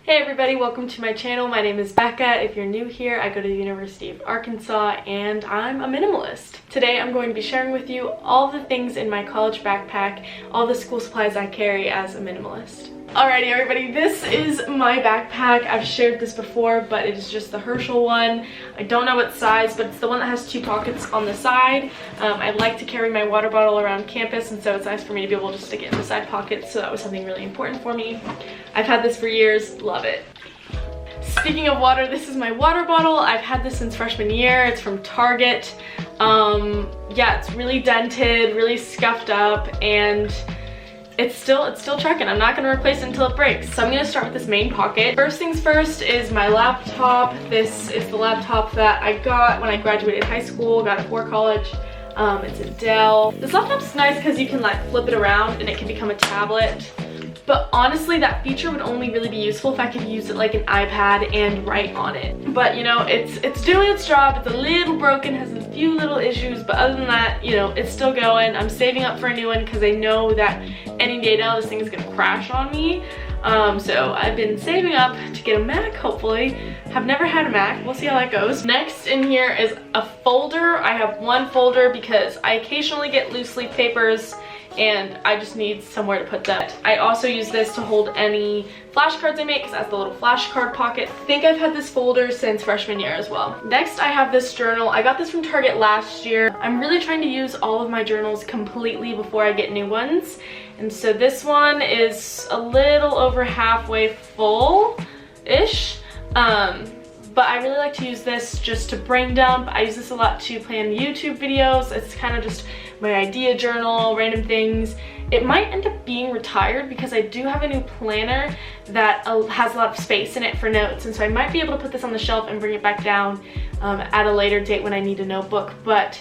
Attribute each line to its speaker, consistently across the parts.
Speaker 1: Hey everybody, welcome to my channel. My name is Becca. If you're new here, I go to the University of Arkansas and I'm a minimalist. Today I'm going to be sharing with you all the things in my college backpack, all the school supplies I carry as a minimalist. Alrighty everybody, this is my backpack. I've shared this before, but it is just the Herschel one. I don't know what size, but it's the one that has two pockets on the side. I like to carry my water bottle around campus, and so it's nice for me to be able to stick it in the side pocket, so that was something really important for me. I've had this for years, love it. Speaking of water, this is my water bottle. I've had this since freshman year. It's from Target. Yeah, it's really dented, really scuffed up, and it's still trucking. I'm not gonna replace it until it breaks. So I'm gonna start with this main pocket. First things first is my laptop. This is the laptop that I got when I graduated high school, got it for college. It's a Dell. This laptop's nice because you can like flip it around and it can become a tablet. But honestly, that feature would only really be useful if I could use it like an iPad and write on it. But you know, it's doing its job. It's a little broken, has a few little issues, but other than that, you know, it's still going. I'm saving up for a new one because I know that any day now this thing is gonna crash on me. So I've been saving up to get a Mac, hopefully. Have never had a Mac, we'll see how that goes. Next in here is a folder. I have one folder because I occasionally get loose leaf papers and I just need somewhere to put that. I also use this to hold any flashcards I make because it has the little flashcard pocket. I think I've had this folder since freshman year as well. Next, I have this journal. I got this from Target last year. I'm really trying to use all of my journals completely before I get new ones. And so this one is a little over halfway full-ish. But I really like to use this just to brain dump. I use this a lot to plan YouTube videos. It's kind of just my idea journal, random things. It might end up being retired because I do have a new planner that has a lot of space in it for notes, and so I might be able to put this on the shelf and bring it back down at a later date when I need a notebook, but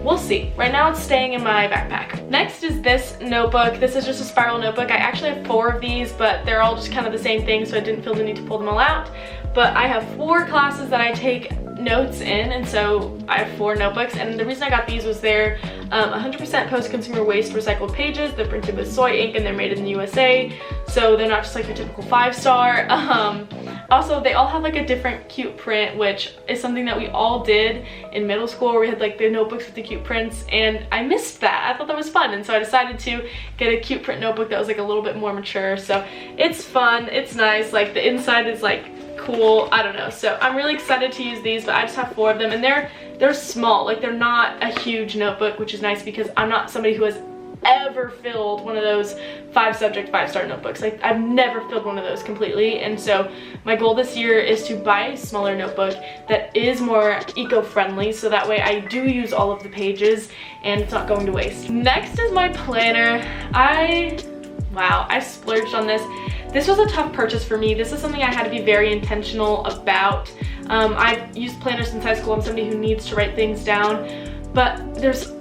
Speaker 1: we'll see. Right now it's staying in my backpack. Next is this notebook. This is just a spiral notebook. I actually have 4 of these, but they're all just kind of the same thing, so I didn't feel the need to pull them all out. But I have 4 classes that I take notes in, and so I have 4 notebooks, and the reason I got these was they're 100% post-consumer waste recycled pages. They're printed with soy ink and they're made in the USA, so they're not just like your typical 5-star. Also, they all have like a different cute print, which is something that we all did in middle school, where we had like the notebooks with the cute prints, and I missed that. I thought that was fun, and so I decided to get a cute print notebook that was like a little bit more mature. So it's fun, it's nice, like the inside is like cool, I don't know. So I'm really excited to use these, but I just have 4 of them, and they're small. Like, they're not a huge notebook, which is nice because I'm not somebody who has ever filled one of those 5-subject 5-star notebooks. Like, I've never filled one of those completely, and so my goal this year is to buy a smaller notebook that is more eco-friendly, so that way I do use all of the pages and it's not going to waste. Next is my planner. Wow, I splurged on this. This was a tough purchase for me. This is something I had to be very intentional about. I've used planners since high school. I'm somebody who needs to write things down, but there's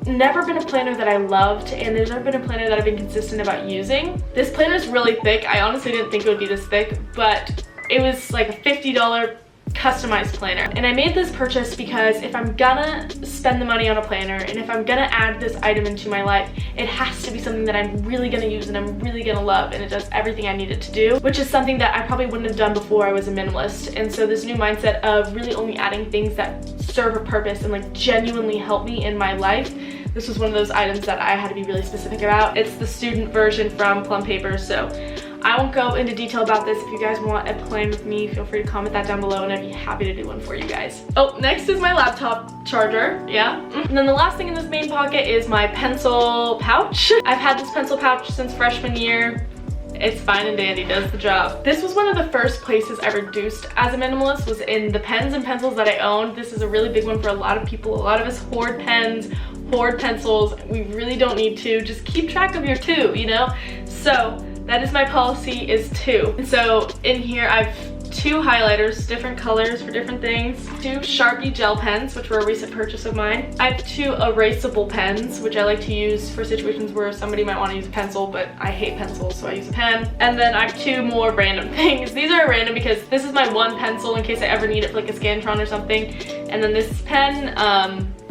Speaker 1: never been a planner that I loved, and there's never been a planner that I've been consistent about using. This planner is really thick. I honestly didn't think it would be this thick, but it was like a $50 customized planner. And I made this purchase because if I'm gonna spend the money on a planner, and if I'm gonna add this item into my life, it has to be something that I'm really gonna use and I'm really gonna love, and it does everything I need it to do, which is something that I probably wouldn't have done before I was a minimalist. And so this new mindset of really only adding things that serve a purpose and like genuinely help me in my life, this was one of those items that I had to be really specific about. It's the student version from Plum Paper, so I won't go into detail about this. If you guys want a plan with me, feel free to comment that down below and I'd be happy to do one for you guys. Oh, next is my laptop charger, yeah. And then the last thing in this main pocket is my pencil pouch. I've had this pencil pouch since freshman year. It's fine and dandy, does the job. This was one of the first places I reduced as a minimalist, was in the pens and pencils that I owned. This is a really big one for a lot of people. A lot of us hoard pens, hoard pencils. We really don't need to. Just keep track of your 2, you know? So that is my policy, is 2. And so in here I've 2 highlighters, different colors for different things, 2 Sharpie gel pens, which were a recent purchase of mine. I have 2 erasable pens, which I like to use for situations where somebody might want to use a pencil, but I hate pencils, so I use a pen. And then I have 2 more random things. These are random because this is my one pencil in case I ever need it for like a Scantron or something. And then this pen,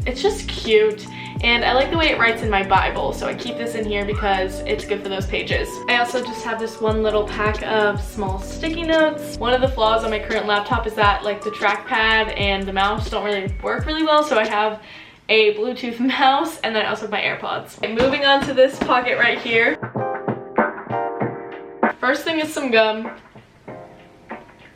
Speaker 1: it's just cute. and I like the way it writes in my Bible, so I keep this in here because it's good for those pages. I also just have this one little pack of small sticky notes. One of the flaws on my current laptop is that like the trackpad and the mouse don't really work really well, so I have a Bluetooth mouse, and then I also have my AirPods. Okay, moving on to this pocket right here. First thing is some gum.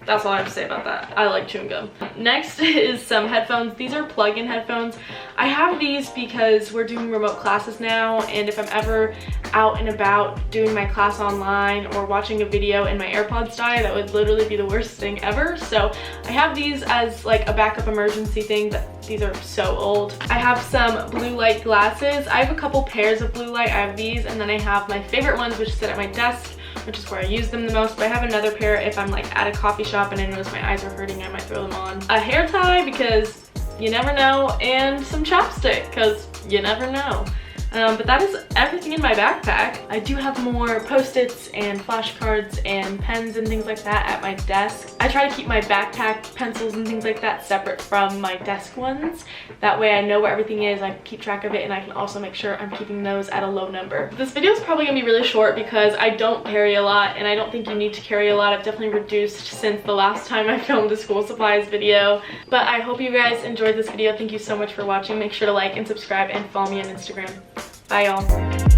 Speaker 1: That's all I have to say about that. I like chewing gum. Next is some headphones. These are plug-in headphones. I have these because we're doing remote classes now, and if I'm ever out and about doing my class online or watching a video and my AirPods die, that would literally be the worst thing ever. So I have these as like a backup emergency thing, but these are so old. I have some blue light glasses. I have a couple pairs of blue light. I have these, and then I have my favorite ones, which sit at my desk, which is where I use them the most, but I have another pair if I'm like at a coffee shop and I notice my eyes are hurting, I might throw them on. A hair tie because you never know, and some chapstick because you never know. But that is everything in my backpack. I do have more post-its and flashcards and pens and things like that at my desk. I try to keep my backpack pencils and things like that separate from my desk ones. That way I know where everything is, I can keep track of it, and I can also make sure I'm keeping those at a low number. This video is probably gonna be really short because I don't carry a lot, and I don't think you need to carry a lot. I've definitely reduced since the last time I filmed a school supplies video. But I hope you guys enjoyed this video. Thank you so much for watching. Make sure to like and subscribe and follow me on Instagram. Bye y'all.